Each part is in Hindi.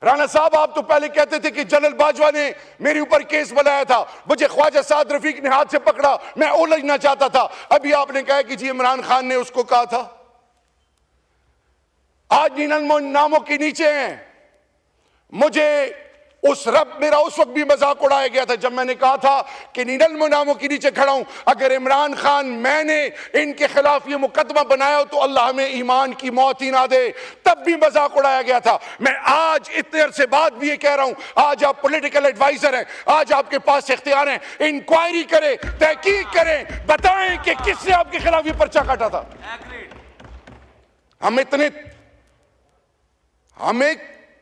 राणा साहब, आप तो पहले कहते थे कि जनरल बाजवा ने मेरे ऊपर केस बनाया था, मुझे ख्वाजा साद रफीक ने हाथ से पकड़ा, मैं उलझना चाहता था। अभी आपने कहा कि जी इमरान खान ने उसको कहा था। आज निन्यानवे नामों के नीचे हैं। मुझे मेरा उस वक्त भी मजाक उड़ाया गया था जब मैंने कहा था कि 99 नामों के नीचे खड़ा हूं। अगर इमरान खान मैंने इनके खिलाफ ये मुकदमा बनाया हो तो अल्लाह हमें ईमान की मौत ही ना दे, तब भी मजाक उड़ाया गया था। मैं आज इतने अरसे बाद भी ये कह रहा हूं, आज आप पॉलिटिकल एडवाइजर हैं, आज आपके पास इख्तियार हैं, इंक्वायरी करें, तहकीक करें, बताएं कि किसने आपके खिलाफ ये पर्चा काटा था।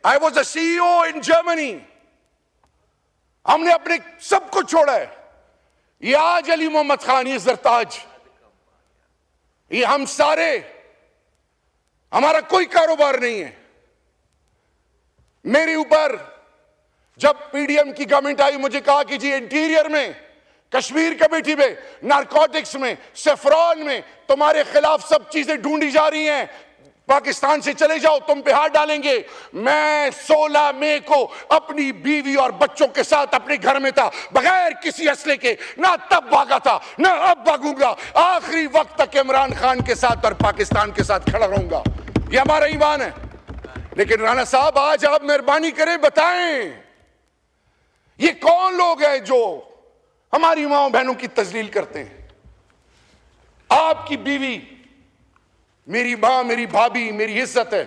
I was a CEO in Germany, हमने अपने सब कुछ छोड़ा है। ये आज अली मोहम्मद खान, ये जरताज, ये हम सारे, हमारा कोई कारोबार नहीं है। मेरे ऊपर जब PDM की गवर्नमेंट आई, मुझे कहा कि जी इंटीरियर में, कश्मीर कमेटी में, नारकोटिक्स में, सेफ्रॉन में तुम्हारे खिलाफ सब चीजें ढूंढी जा रही हैं, पाकिस्तान से चले जाओ, तुम पे हाथ डालेंगे। मैं 16 मई को अपनी बीवी और बच्चों के साथ अपने घर में था, बगैर किसी असले के, ना तब भागा था ना अब भागूंगा, आखिरी वक्त तक इमरान खान के साथ और पाकिस्तान के साथ खड़ा रहूंगा। ये हमारा ईमान है। लेकिन राणा साहब, आज आप मेहरबानी करें, बताएं ये कौन लोग हैं जो हमारी माओ बहनों की तजलील करते हैं। आपकी बीवी मेरी मां, मेरी भाभी, मेरी इज्जत है,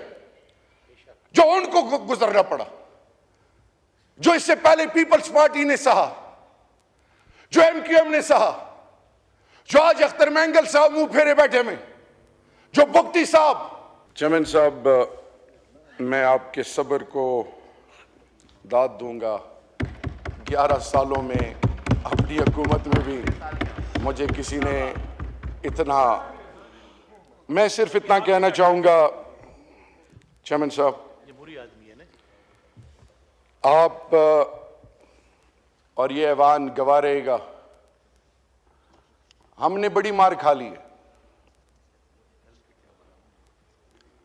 जो उनको गुजरना पड़ा, जो इससे पहले पीपल्स पार्टी ने सहा, जो MQM ने सहा, जो आज अख्तर मैंगल साहब मुंह फेरे बैठे में, जो बुख्ती साहब। चेयरमैन साहब, मैं आपके सब्र को दाद दूंगा। 11 सालों में अपनी हुकूमत में भी मुझे किसी ने इतना, मैं सिर्फ इतना कहना चाहूंगा चेयरमैन साहब, ये बुरी आदमी है ना, आप और ये ऐवान गवाह रहेगा, हमने बड़ी मार खा ली है।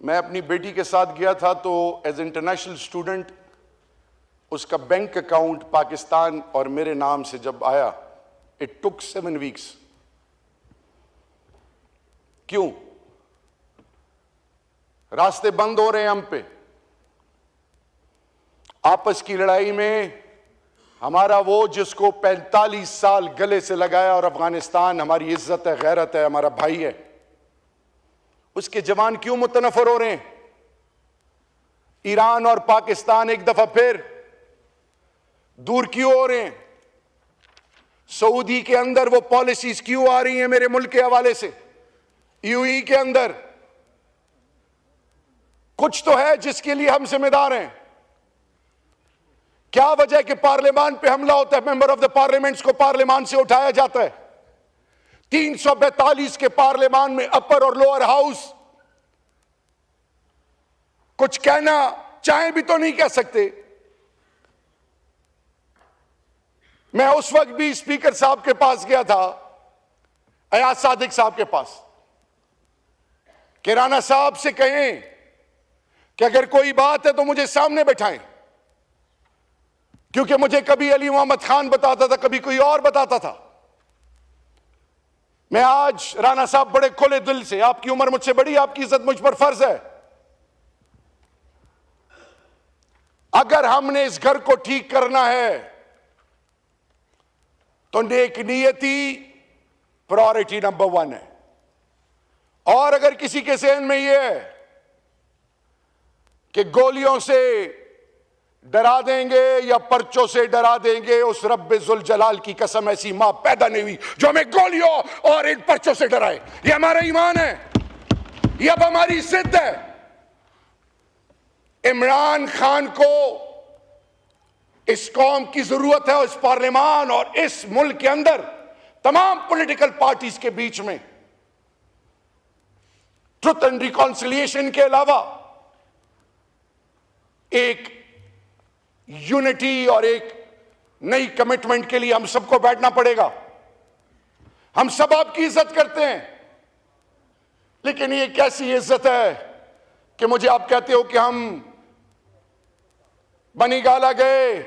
मैं अपनी बेटी के साथ गया था तो एज इंटरनेशनल स्टूडेंट उसका बैंक अकाउंट पाकिस्तान और मेरे नाम से जब आया, इट टुक 7 वीक्स। क्यों? रास्ते बंद हो रहे हैं हम पे। आपस की लड़ाई में हमारा वो जिसको 45 साल गले से लगाया, और अफगानिस्तान हमारी इज्जत है, गैरत है, हमारा भाई है, उसके जवान क्यों मुतनफर हो रहे हैं? ईरान और पाकिस्तान एक दफा फिर दूर क्यों हो रहे हैं? सऊदी के अंदर वो पॉलिसीज क्यों आ रही हैं मेरे मुल्क के हवाले से? UAE के अंदर कुछ तो है जिसके लिए हम जिम्मेदार हैं। क्या वजह कि पार्लियामान पे हमला होता है, मेंबर ऑफ द पार्लियामेंट्स को पार्लियामान से उठाया जाता है। 342 के पार्लियामान में अपर और लोअर हाउस कुछ कहना चाहे भी तो नहीं कह सकते। मैं उस वक्त भी स्पीकर साहब के पास गया था, अयाज सादिक साहब के पास, कि राणा साहब से कहें कि अगर कोई बात है तो मुझे सामने बैठाएं, क्योंकि मुझे कभी अली मोहम्मद खान बताता था, कभी कोई और बताता था। मैं आज राणा साहब बड़े खुले दिल से, आपकी उम्र मुझसे बड़ी, आपकी इज्जत मुझ पर फर्ज है, अगर हमने इस घर को ठीक करना है तो नेक नियति प्रायोरिटी नंबर 1 है। और अगर किसी के ज़हन में यह है कि गोलियों से डरा देंगे या पर्चों से डरा देंगे, उस रब्बे जुल जलाल की कसम, ऐसी मां पैदा नहीं हुई जो हमें गोलियों और इन पर्चों से डराए। ये हमारा ईमान है, ये अब हमारी जिद है। इमरान खान को इस कौम की जरूरत है, इस पार्लियामान और इस मुल्क के अंदर तमाम पॉलिटिकल पार्टीज के बीच में ट्रुथ एंड रिकॉन्सिलिएशन के अलावा एक यूनिटी और एक नई कमिटमेंट के लिए हम सबको बैठना पड़ेगा। हम सब आपकी इज्जत करते हैं, लेकिन ये कैसी इज्जत है कि मुझे आप कहते हो कि हम बनी गाला गए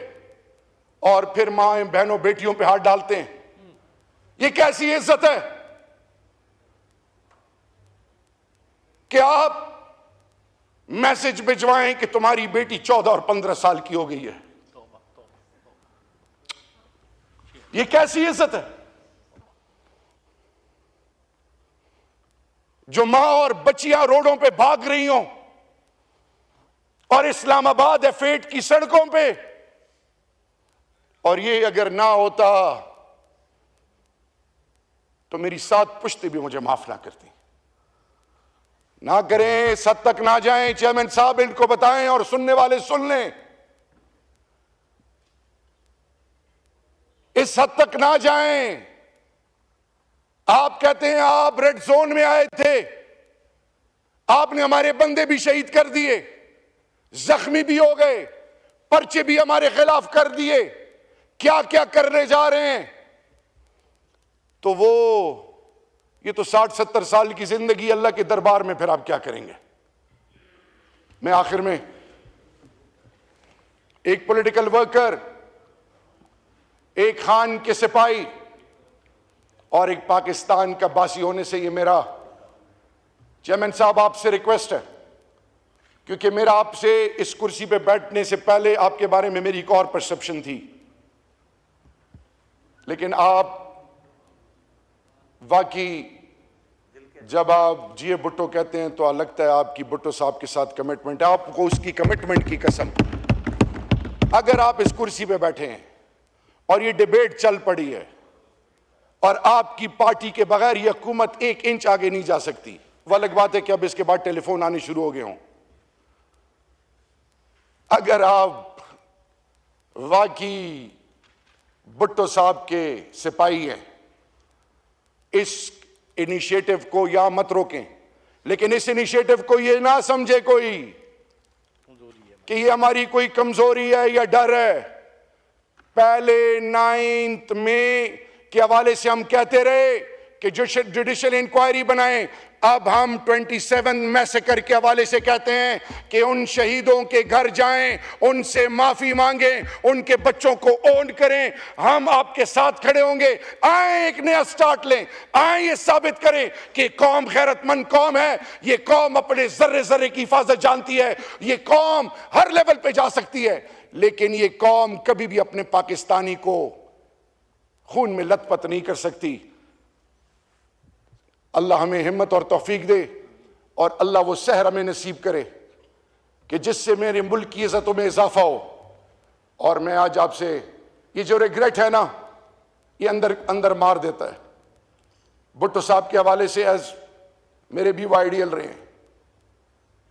और फिर मां बहनों बेटियों पे हाथ डालते हैं। ये कैसी इज्जत है कि आप मैसेज भिजवाएं कि तुम्हारी बेटी 14 और 15 साल की हो गई है? ये कैसी इज्जत है? जो मां और बच्चियां रोडों पे भाग रही हों और इस्लामाबाद F8 की सड़कों पे, और ये अगर ना होता तो मेरी 7 पुश्ते भी मुझे माफ ना करती। ना करें, इस हद तक ना जाएं। चेयरमैन साहब इनको बताएं और सुनने वाले सुन लें, इस हद तक ना जाएं। आप कहते हैं आप रेड जोन में आए थे, आपने हमारे बंदे भी शहीद कर दिए, जख्मी भी हो गए, पर्चे भी हमारे खिलाफ कर दिए, क्या क्या करने जा रहे हैं? तो वो ये तो 60-70 साल की जिंदगी अल्लाह के दरबार में, फिर आप क्या करेंगे? मैं आखिर में, एक पॉलिटिकल वर्कर, एक खान के सिपाही और एक पाकिस्तान का बासी होने से ये मेरा चेयरमैन साहब आपसे रिक्वेस्ट है, क्योंकि मेरा आपसे इस कुर्सी पे बैठने से पहले आपके बारे में मेरी एक और परसेप्शन थी, लेकिन आप वाकई जब आप जीए भुट्टो कहते हैं तो लगता है आपकी भुट्टो साहब के साथ कमिटमेंट है। आपको उसकी कमिटमेंट की कसम, अगर आप इस कुर्सी पे बैठे हैं और ये डिबेट चल पड़ी है और आपकी पार्टी के बगैर ये हुकूमत 1 इंच आगे नहीं जा सकती, वो अलग बात है कि अब इसके बाद टेलीफोन आने शुरू हो गए हों। अगर आप वाकई भुट्टो साहब के सिपाही हैं, इस इनिशिएटिव को या मत रोकें, लेकिन इस इनिशिएटिव को ये ना समझे कोई कि ये हमारी कोई कमजोरी है या डर है। पहले 9 मई के हवाले से हम कहते रहे कि जुडिशियल इंक्वायरी बनाएं, अब हम 27 मैसेकर के हवाले से कहते हैं कि उन शहीदों के घर जाएं, उनसे माफी मांगें, उनके बच्चों को ओन करें। हम आपके साथ खड़े होंगे। आए एक नया स्टार्ट लें, आए ये साबित करें कि कौम गैरतमंद कौम है, ये कौम अपने जर्रे जर्रे की हिफाजत जानती है, ये कौम हर लेवल पे जा सकती है, लेकिन ये कौम कभी भी अपने पाकिस्तानी को खून में लथपथ नहीं कर सकती। अल्लाह हमें हिम्मत और तौफीक दे और अल्लाह वो सहर हमें नसीब करे कि जिससे मेरे मुल्क की इज्जतों में इजाफा हो। और मैं आज आपसे, ये जो रिग्रेट है ना, ये अंदर अंदर मार देता है। भुट्टो साहब के हवाले से एज मेरे भी वो आइडियल रहे हैं।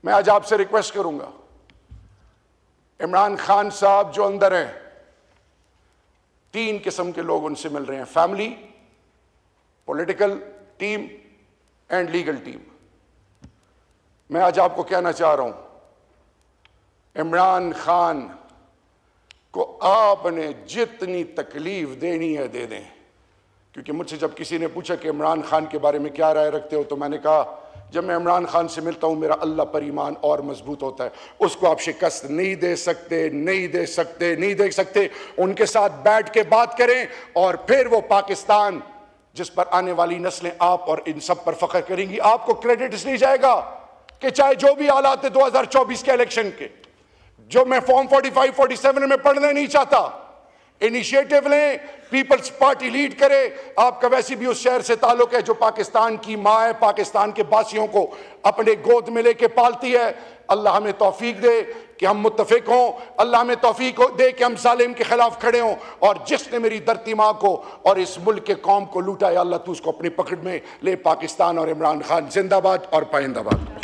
मैं आज आपसे रिक्वेस्ट करूंगा, इमरान खान साहब जो अंदर हैं, 3 किस्म के लोग उनसे मिल रहे हैं, family, political team and legal team. मैं आज आपको कहना चाह रहा हूं, इमरान खान को आपने जितनी तकलीफ देनी है दे दें। क्योंकि मुझसे जब किसी ने पूछा कि इमरान खान के बारे में क्या राय रखते हो, तो मैंने कहा जब मैं इमरान खान से मिलता हूं मेरा अल्लाह पर ईमान और मजबूत होता है। उसको आप शिकस्त नहीं दे सकते, नहीं दे सकते, नहीं दे सकते। उनके साथ बैठ के बात करें और फिर वो पाकिस्तान जिस पर आने वाली नस्लें आप और इन सब पर फख्र करेंगी। आपको क्रेडिट इसलिए जाएगा कि चाहे जो भी हालात है 2024 के इलेक्शन के, जो मैं फॉर्म 45-47 में पढ़ना नहीं चाहता, इनिशिएटिव लें, पीपल्स पार्टी लीड करे। आपका वैसे भी उस शहर से ताल्लुक है जो पाकिस्तान की माँ है, पाकिस्तान के बासियों को अपने गोद में लेके पालती है। अल्लाह हमें तौफीक दे कि हम मुत्तफिक हों, अल्लाह हमें तौफीक दे कि हम जालिम के खिलाफ खड़े हों। और जिसने मेरी धरती माँ को और इस मुल्क के कौम को लूटा है, अल्लाह तू उसको अपनी पकड़ में ले। पाकिस्तान और इमरान खान जिंदाबाद और पाइंदाबाद।